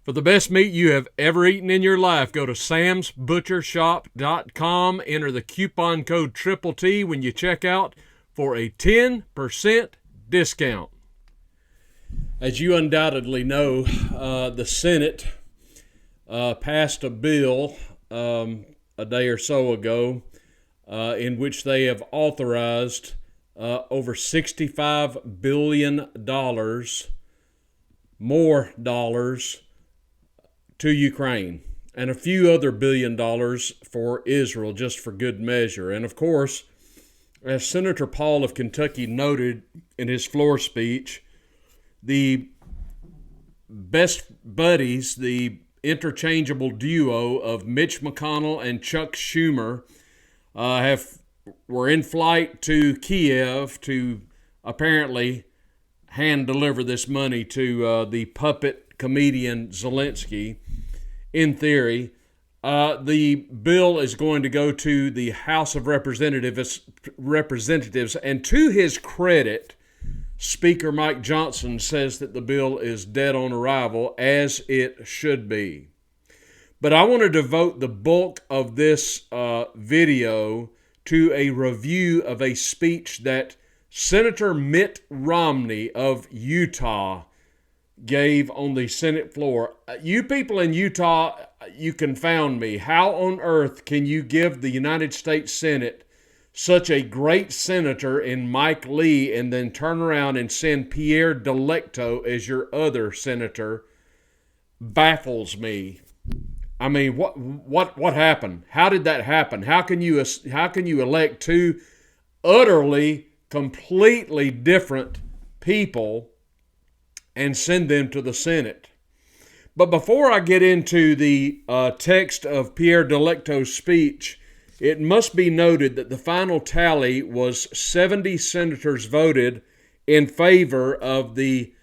For the best meat you have ever eaten in your life, go to samsbutchershop.com. Enter the coupon code Triple T when you check out for a 10% discount. As you undoubtedly know, the Senate passed a bill a day or so ago in which they have authorized over $65 billion more dollars to Ukraine, and a few other $1 billion for Israel, just for good measure. And of course, as Senator Paul of Kentucky noted in his floor speech, the best buddies, the interchangeable duo of Mitch McConnell and Chuck Schumer, were in flight to Kiev to apparently hand deliver this money to the puppet comedian Zelensky. In theory, the bill is going to go to the House of Representatives, and to his credit, Speaker Mike Johnson says that the bill is dead on arrival, as it should be. But I want to devote the bulk of this video to a review of a speech that Senator Mitt Romney of Utah gave on the Senate floor. You people in Utah, you confound me. How on earth can you give the United States Senate such a great senator in Mike Lee and then turn around and send Pierre Delecto as your other senator? Baffles me. I mean, what happened? How did that happen? How can you elect two utterly, completely different people and send them to the Senate? But before I get into the text of Pierre Delecto's speech, it must be noted that the final tally was 70 senators voted in favor of the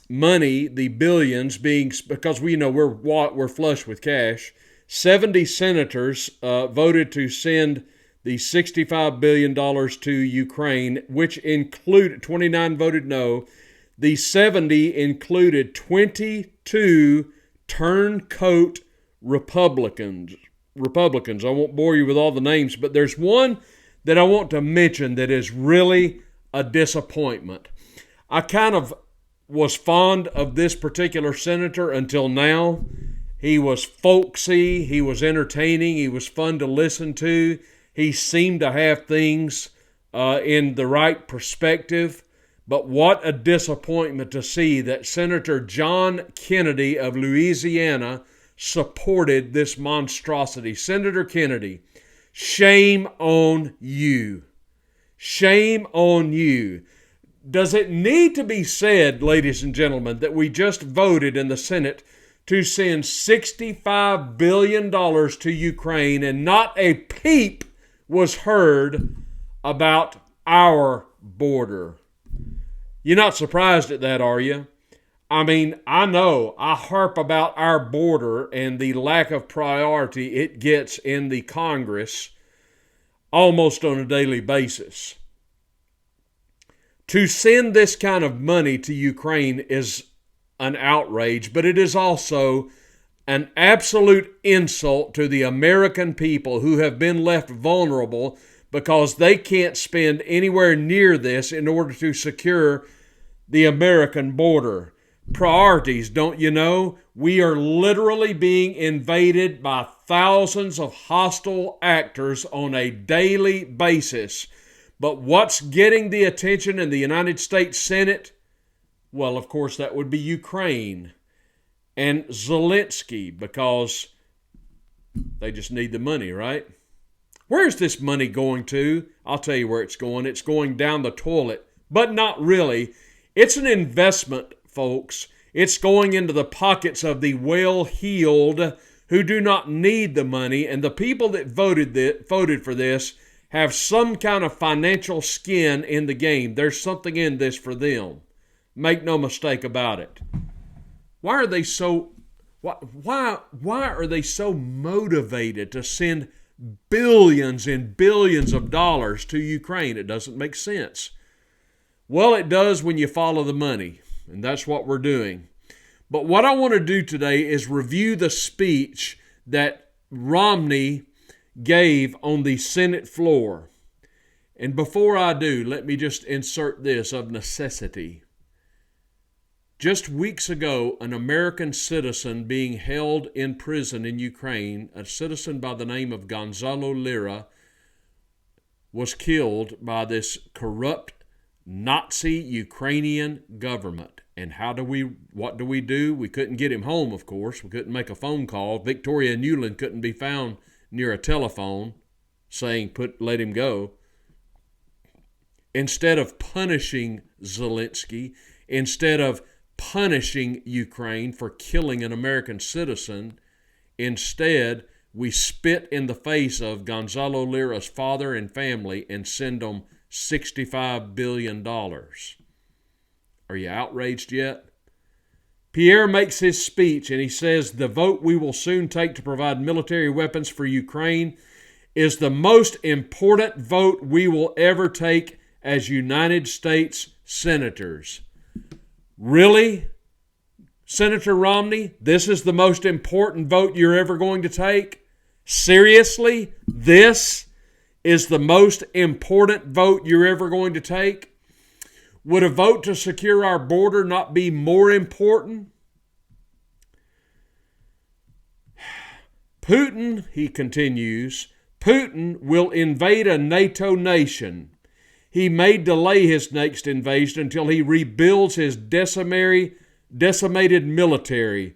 money, the billions being, because we know we're flush with cash. 70 senators voted to send the $65 billion to Ukraine, which included 29 voted no. The 70 included 22 turncoat Republicans. I won't bore you with all the names, but there's one that I want to mention that is really a disappointment. I kind of was fond of this particular senator until now. He was folksy, he was entertaining, he was fun to listen to. He seemed to have things in the right perspective. But what a disappointment to see that Senator John Kennedy of Louisiana supported this monstrosity. Senator Kennedy, shame on you. Shame on you. Does it need to be said, ladies and gentlemen, that we just voted in the Senate to send $65 billion to Ukraine and not a peep was heard about our border? You're not surprised at that, are you? I mean, I know I harp about our border and the lack of priority it gets in the Congress almost on a daily basis. To send this kind of money to Ukraine is an outrage, but it is also an absolute insult to the American people who have been left vulnerable because they can't spend anywhere near this in order to secure the American border. Priorities, don't you know? We are literally being invaded by thousands of hostile actors on a daily basis. But what's getting the attention in the United States Senate? Well, of course, that would be Ukraine and Zelensky, because they just need the money, right? Where's this money going to? I'll tell you where it's going. It's going down the toilet, but not really. It's an investment, folks. It's going into the pockets of the well-heeled who do not need the money, and the people that voted for this have some kind of financial skin in the game. There's something in this for them. Make no mistake about it. Why are they so motivated to send billions and billions of dollars to Ukraine? It doesn't make sense. Well, it does when you follow the money, and that's what we're doing. But what I want to do today is review the speech that Romney gave on the Senate floor. And before I do, let me just insert this of necessity. Just weeks ago, an American citizen being held in prison in Ukraine, a citizen by the name of Gonzalo Lira, was killed by this corrupt Nazi Ukrainian government. And what do? We couldn't get him home, of course. We couldn't make a phone call. Victoria Nuland couldn't be found near a telephone saying, let him go. Instead of punishing Zelensky, instead of punishing Ukraine for killing an American citizen, instead we spit in the face of Gonzalo Lira's father and family and send them $65 billion. Are you outraged yet? Pierre makes his speech and he says, the vote we will soon take to provide military weapons for Ukraine is the most important vote we will ever take as United States senators. Really? Senator Romney, this is the most important vote you're ever going to take? Seriously? This is the most important vote you're ever going to take? Would a vote to secure our border not be more important? Putin, he continues, Putin will invade a NATO nation. He may delay his next invasion until he rebuilds his decimated military.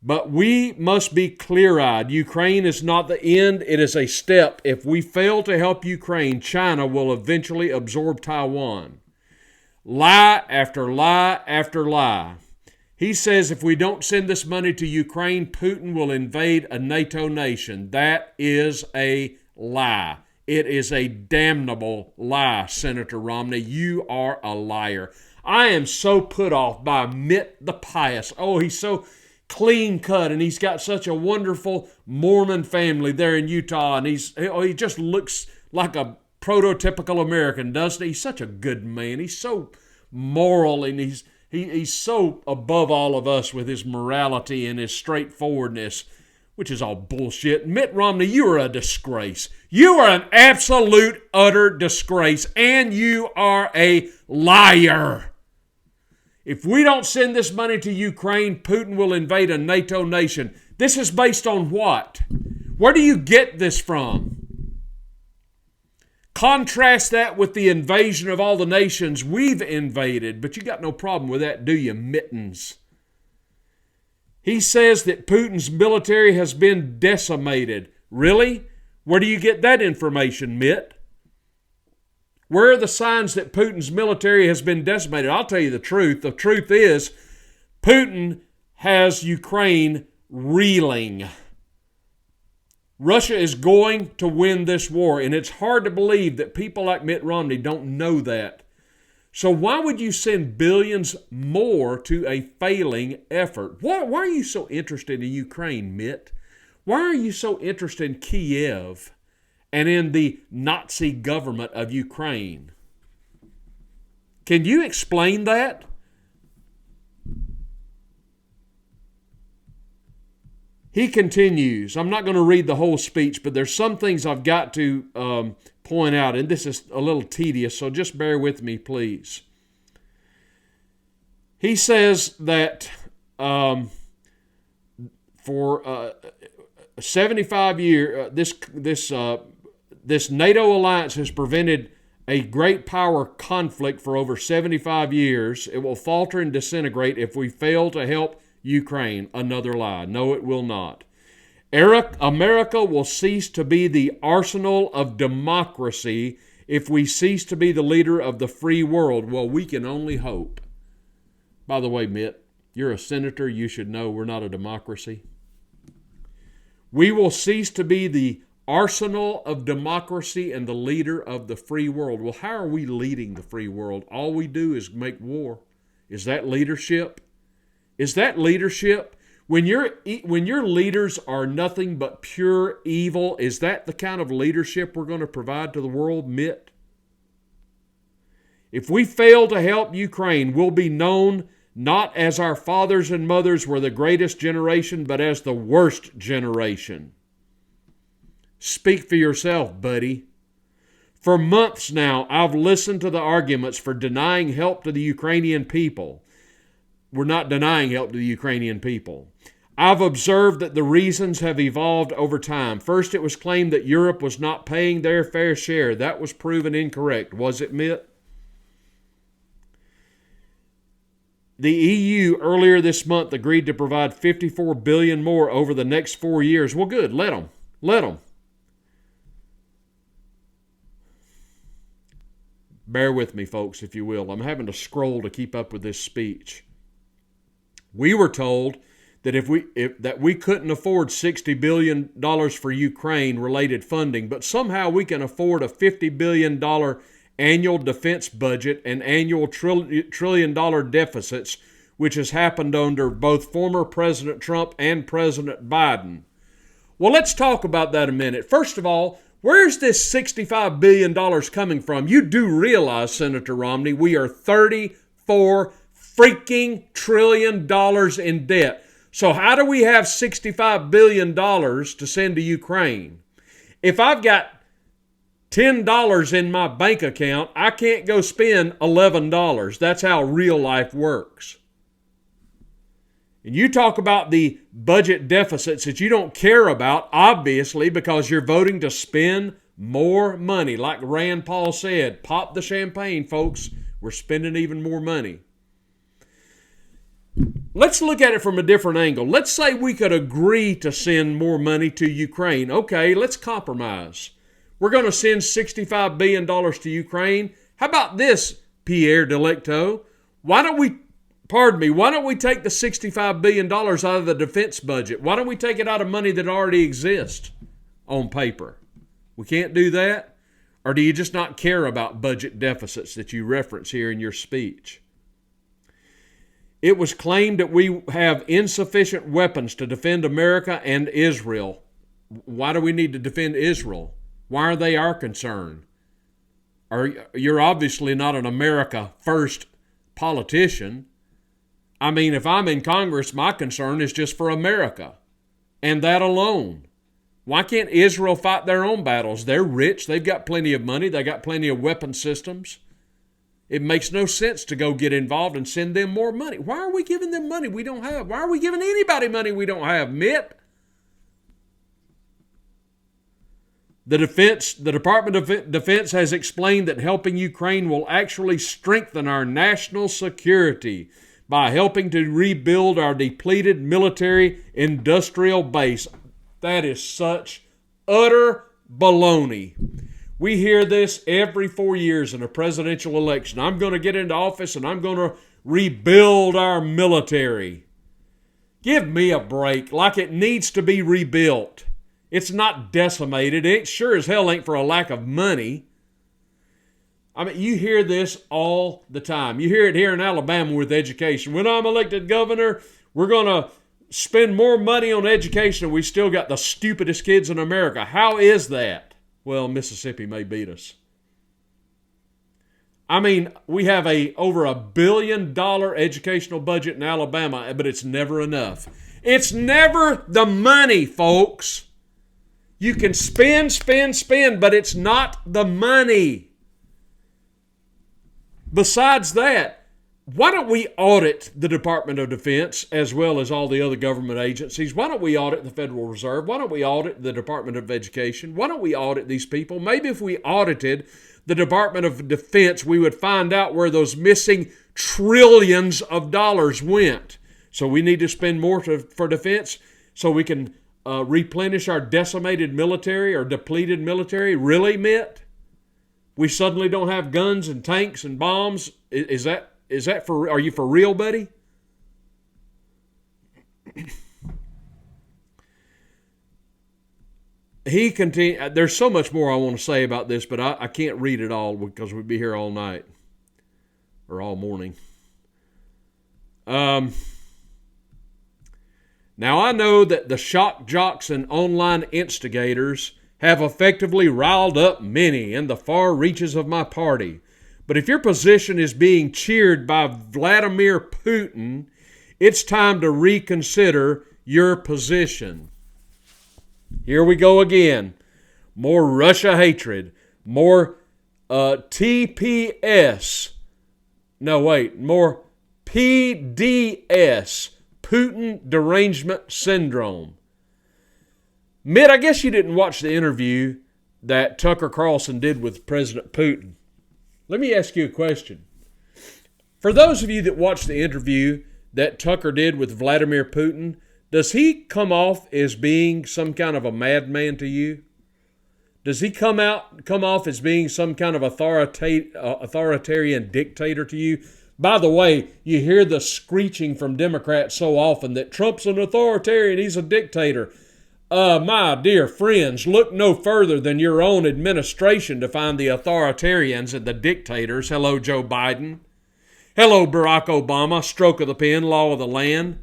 But we must be clear-eyed. Ukraine is not the end, it is a step. If we fail to help Ukraine, China will eventually absorb Taiwan. Lie after lie after lie. He says if we don't send this money to Ukraine, Putin will invade a NATO nation. That is a lie. It is a damnable lie, Senator Romney. You are a liar. I am so put off by Mitt the Pious. Oh, he's so clean cut, and he's got such a wonderful Mormon family there in Utah, and he just looks like a prototypical American, doesn't he? He's such a good man. He's so moral, and he's so above all of us with his morality and his straightforwardness, which is all bullshit. Mitt Romney, you are a disgrace. You are an absolute, utter disgrace, and you are a liar. If we don't send this money to Ukraine, Putin will invade a NATO nation. This is based on what? Where do you get this from? Contrast that with the invasion of all the nations we've invaded, but you got no problem with that, do you, Mittens? He says that Putin's military has been decimated. Really? Where do you get that information, Mitt? Where are the signs that Putin's military has been decimated? I'll tell you the truth. The truth is, Putin has Ukraine reeling. Russia is going to win this war, and it's hard to believe that people like Mitt Romney don't know that. So why would you send billions more to a failing effort? Why are you so interested in Ukraine, Mitt? Why are you so interested in Kiev and in the Nazi government of Ukraine? Can you explain that? He continues. I'm not going to read the whole speech, but there's some things I've got to point out, and this is a little tedious, so just bear with me, please. He says that for 75 years, this NATO alliance has prevented a great power conflict for over 75 years. It will falter and disintegrate if we fail to help Ukraine. Another lie. No, it will not. America will cease to be the arsenal of democracy if we cease to be the leader of the free world. Well, we can only hope. By the way, Mitt, you're a senator. You should know we're not a democracy. We will cease to be the arsenal of democracy and the leader of the free world. Well, how are we leading the free world? All we do is make war. Is that leadership? Is that leadership? When your leaders are nothing but pure evil, is that the kind of leadership we're going to provide to the world, Mitt? If we fail to help Ukraine, we'll be known not as our fathers and mothers were the greatest generation, but as the worst generation. Speak for yourself, buddy. For months now, I've listened to the arguments for denying help to the Ukrainian people. We're not denying help to the Ukrainian people. I've observed that the reasons have evolved over time. First, it was claimed that Europe was not paying their fair share. That was proven incorrect. Was it, Mitt? The EU earlier this month agreed to provide $54 billion more over the next 4 years. Well, good. Let them. Let them. Bear with me, folks, if you will. I'm having to scroll to keep up with this speech. We were told that we couldn't afford $60 billion for Ukraine-related funding, but somehow we can afford a $50 billion annual defense budget and annual trillion-dollar deficits, which has happened under both former President Trump and President Biden. Well, let's talk about that a minute. First of all, where's this $65 billion coming from? You do realize, Senator Romney, we are $34 freaking trillion in debt. So how do we have $65 billion to send to Ukraine? If I've got $10 in my bank account, I can't go spend $11. That's how real life works. And you talk about the budget deficits that you don't care about, obviously, because you're voting to spend more money. Like Rand Paul said, pop the champagne, folks. We're spending even more money. Let's look at it from a different angle. Let's say we could agree to send more money to Ukraine. Okay, let's compromise. We're going to send $65 billion to Ukraine. How about this, Pierre Delecto? Why don't we take the $65 billion out of the defense budget? Why don't we take it out of money that already exists on paper? We can't do that? Or do you just not care about budget deficits that you reference here in your speech? It was claimed that we have insufficient weapons to defend America and Israel. Why do we need to defend Israel? Why are they our concern? You're obviously not an America first politician. I mean, if I'm in Congress, my concern is just for America and that alone. Why can't Israel fight their own battles? They're rich. They've got plenty of money. They got plenty of weapon systems. It makes no sense to go get involved and send them more money. Why are we giving them money we don't have? Why are we giving anybody money we don't have, Mitt? The Department of Defense has explained that helping Ukraine will actually strengthen our national security by helping to rebuild our depleted military industrial base. That is such utter baloney. We hear this every 4 years in a presidential election. I'm going to get into office and I'm going to rebuild our military. Give me a break. Like it needs to be rebuilt. It's not decimated. It sure as hell ain't for a lack of money. I mean, you hear this all the time. You hear it here in Alabama with education. When I'm elected governor, we're going to spend more money on education and we still got the stupidest kids in America. How is that? Well, Mississippi may beat us. I mean, we have over $1 billion educational budget in Alabama, but it's never enough. It's never the money, folks. You can spend, but it's not the money. Besides that, why don't we audit the Department of Defense as well as all the other government agencies? Why don't we audit the Federal Reserve? Why don't we audit the Department of Education? Why don't we audit these people? Maybe if we audited the Department of Defense, we would find out where those missing trillions of dollars went. So we need to spend more for defense so we can replenish our decimated military or depleted military. Really, Mitt? We suddenly don't have guns and tanks and bombs? Is that for? Are you for real, buddy? He continued. There's so much more I want to say about this, but I can't read it all because we'd be here all night or all morning. Now I know that the shock jocks and online instigators have effectively riled up many in the far reaches of my party. But if your position is being cheered by Vladimir Putin, it's time to reconsider your position. Here we go again. More Russia hatred. More TPS. No, wait. More PDS. Putin Derangement Syndrome. Mitt, I guess you didn't watch the interview that Tucker Carlson did with President Putin. Let me ask you a question. For those of you that watched the interview that Tucker did with Vladimir Putin, does he come off as being some kind of a madman to you? Does he come off as being some kind of authoritarian dictator to you? By the way, you hear the screeching from Democrats so often that Trump's an authoritarian, he's a dictator. My dear friends, look no further than your own administration to find the authoritarians and the dictators. Hello, Joe Biden. Hello, Barack Obama. Stroke of the pen, law of the land.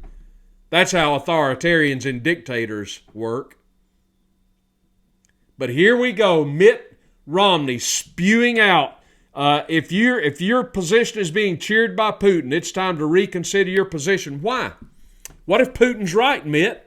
That's how authoritarians and dictators work. But here we go, Mitt Romney spewing out. If your position is being cheered by Putin, it's time to reconsider your position. Why? What if Putin's right, Mitt?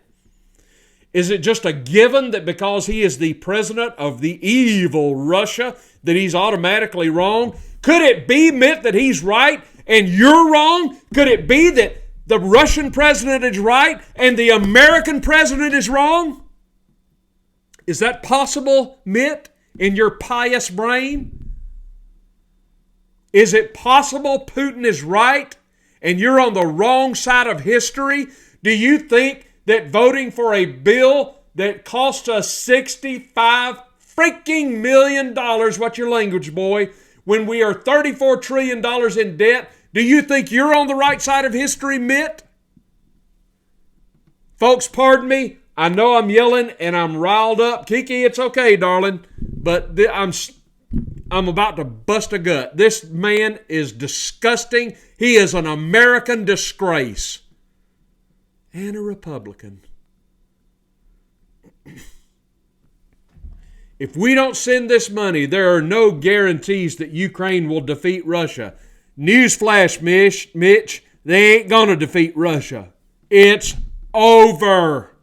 Is it just a given that because he is the president of the evil Russia that he's automatically wrong? Could it be, Mitt, that he's right and you're wrong? Could it be that the Russian president is right and the American president is wrong? Is that possible, Mitt, in your pious brain? Is it possible Putin is right and you're on the wrong side of history? Do you think that voting for a bill that cost us $65 freaking million, what's your language, boy, when we are $34 trillion in debt, do you think you're on the right side of history, Mitt? Folks, pardon me. I know I'm yelling and I'm riled up. Kiki, it's okay, darling. But I'm about to bust a gut. This man is disgusting. He is an American disgrace. And a Republican. If we don't send this money, there are no guarantees that Ukraine will defeat Russia. Newsflash, Mitch, they ain't gonna defeat Russia. It's over.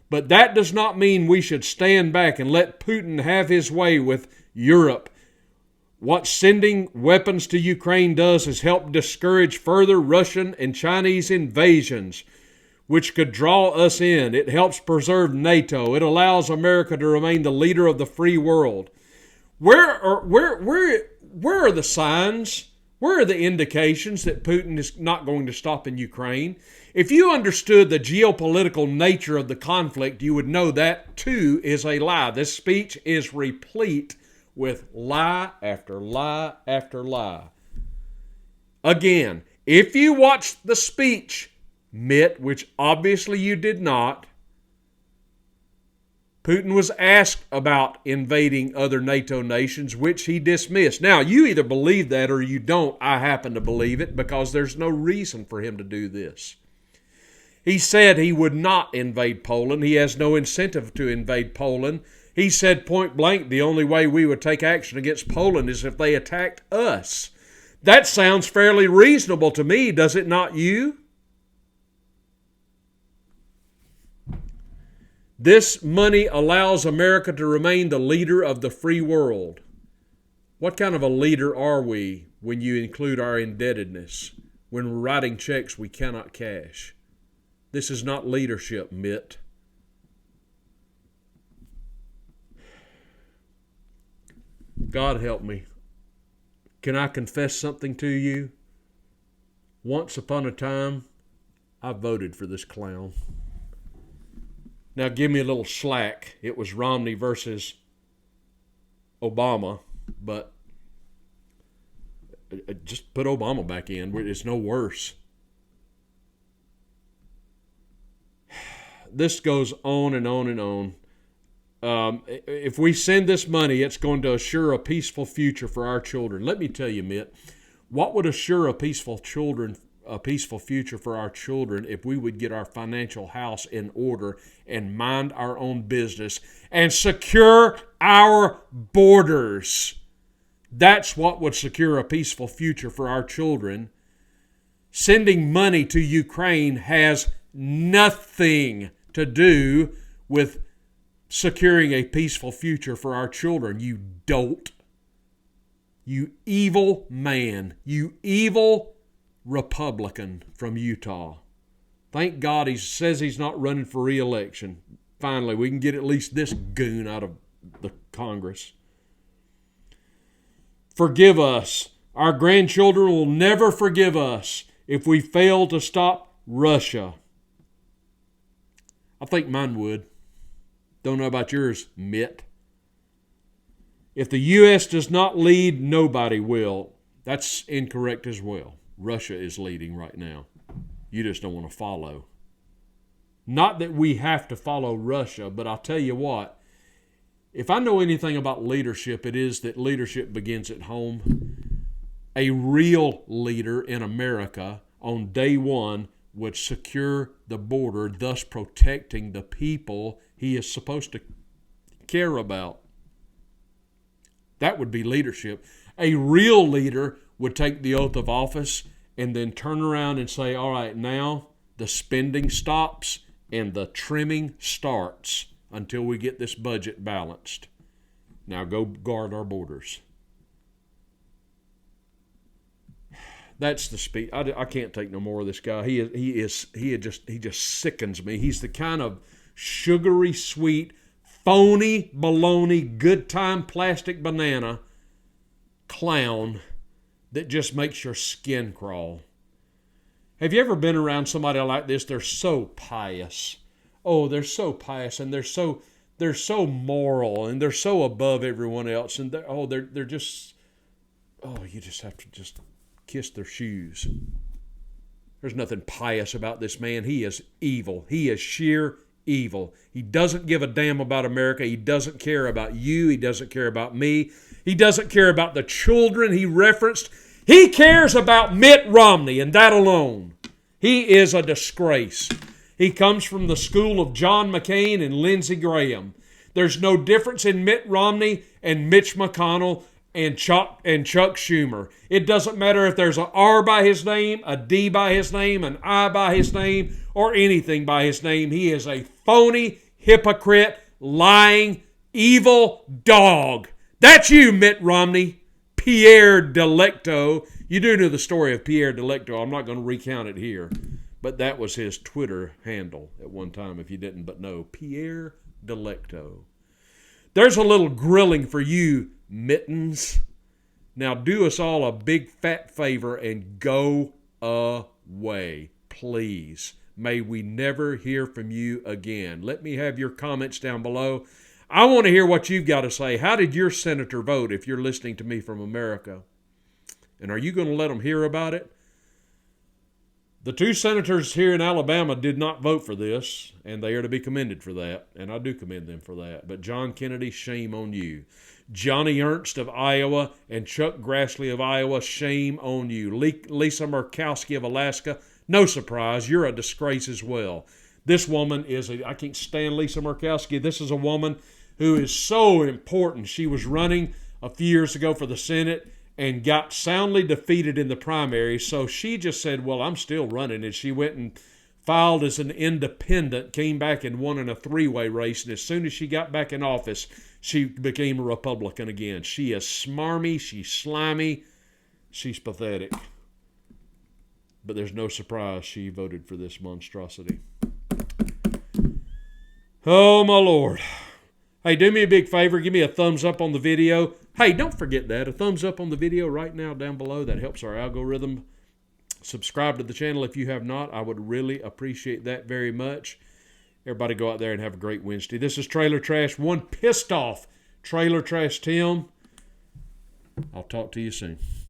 But that does not mean we should stand back and let Putin have his way with Europe. What sending weapons to Ukraine does is help discourage further Russian and Chinese invasions, which could draw us in. It helps preserve NATO. It allows America to remain the leader of the free world. Where are the signs? Where are the indications that Putin is not going to stop in Ukraine? If you understood the geopolitical nature of the conflict, you would know that too is a lie. This speech is replete with lie after lie after lie. Again, if you watched the speech, Mitt, which obviously you did not, Putin was asked about invading other NATO nations, which he dismissed. Now, you either believe that or you don't. I happen to believe it because there's no reason for him to do this. He said he would not invade Poland. He has no incentive to invade Poland. He said point blank, the only way we would take action against Poland is if they attacked us. That sounds fairly reasonable to me, does it not you? This money allows America to remain the leader of the free world. What kind of a leader are we when you include our indebtedness, when we're writing checks we cannot cash? This is not leadership, Mitt. God help me. Can I confess something to you? Once upon a time, I voted for this clown. Now give me a little slack. It was Romney versus Obama, but just put Obama back in. It's no worse. This goes on and on and on. If we send this money, it's going to assure a peaceful future for our children. Let me tell you, Mitt, what would assure a peaceful future for our children if we would get our financial house in order and mind our own business and secure our borders? That's what would secure a peaceful future for our children. Sending money to Ukraine has nothing to do with securing a peaceful future for our children. You dolt. You evil man. You evil Republican from Utah. Thank God he says he's not running for re-election. Finally, we can get at least this goon out of the Congress. Forgive us. Our grandchildren will never forgive us if we fail to stop Russia. I think mine would. Don't know about yours, Mitt. If the U.S. does not lead, nobody will. That's incorrect as well. Russia is leading right now. You just don't want to follow. Not that we have to follow Russia, but I'll tell you what. If I know anything about leadership, it is that leadership begins at home. A real leader in America on day one would secure the border, thus protecting the people he is supposed to care about. That would be leadership. A real leader would take the oath of office and then turn around and say, all right, now the spending stops and the trimming starts until we get this budget balanced. Now go guard our borders. That's the speed. I can't take no more of this guy. He just sickens me. He's the kind of sugary sweet, phony, baloney, good time plastic banana clown that just makes your skin crawl. Have you ever been around somebody like this? They're so pious. Oh, they're so pious, and they're so moral, and they're so above everyone else, and they're just, you just have to just kiss their shoes. There's nothing pious about this man. He is evil. He is sheer evil. He doesn't give a damn about America. He doesn't care about you. He doesn't care about me. He doesn't care about the children he referenced. He cares about Mitt Romney, and that alone. He is a disgrace. He comes from the school of John McCain and Lindsey Graham. There's no difference in Mitt Romney and Mitch McConnell and Chuck Schumer. It doesn't matter if there's an R by his name, a D by his name, an I by his name, or anything by his name. He is a phony, hypocrite, lying, evil dog. That's you, Mitt Romney. Pierre Delecto. You do know the story of Pierre Delecto. I'm not going to recount it here. But that was his Twitter handle at one time, if you didn't but know. Pierre Delecto. There's a little grilling for you, Mittens. Now do us all a big fat favor and go away, please. May we never hear from you again. Let me have your comments down below. I want to hear what you've got to say. How did your senator vote if you're listening to me from America? And are you going to let them hear about it? The two senators here in Alabama did not vote for this, and they are to be commended for that, and I do commend them for that. But John Kennedy, shame on you. Johnny Ernst of Iowa and Chuck Grassley of Iowa, shame on you. Lisa Murkowski of Alaska, no surprise, you're a disgrace as well. This woman I can't stand Lisa Murkowski. This is a woman who is so important. She was running a few years ago for the Senate and got soundly defeated in the primary. So she just said, well, I'm still running. And she went and filed as an independent, came back and won in a three-way race. And as soon as she got back in office, she became a Republican again. She is smarmy. She's slimy. She's pathetic. But there's no surprise she voted for this monstrosity. Oh, my Lord. Hey, do me a big favor. Give me a thumbs up on the video. Hey, don't forget that. A thumbs up on the video right now down below. That helps our algorithm. Subscribe to the channel if you have not. I would really appreciate that very much. Everybody go out there and have a great Wednesday. This is Trailer Trash. One pissed off Trailer Trash Tim. I'll talk to you soon.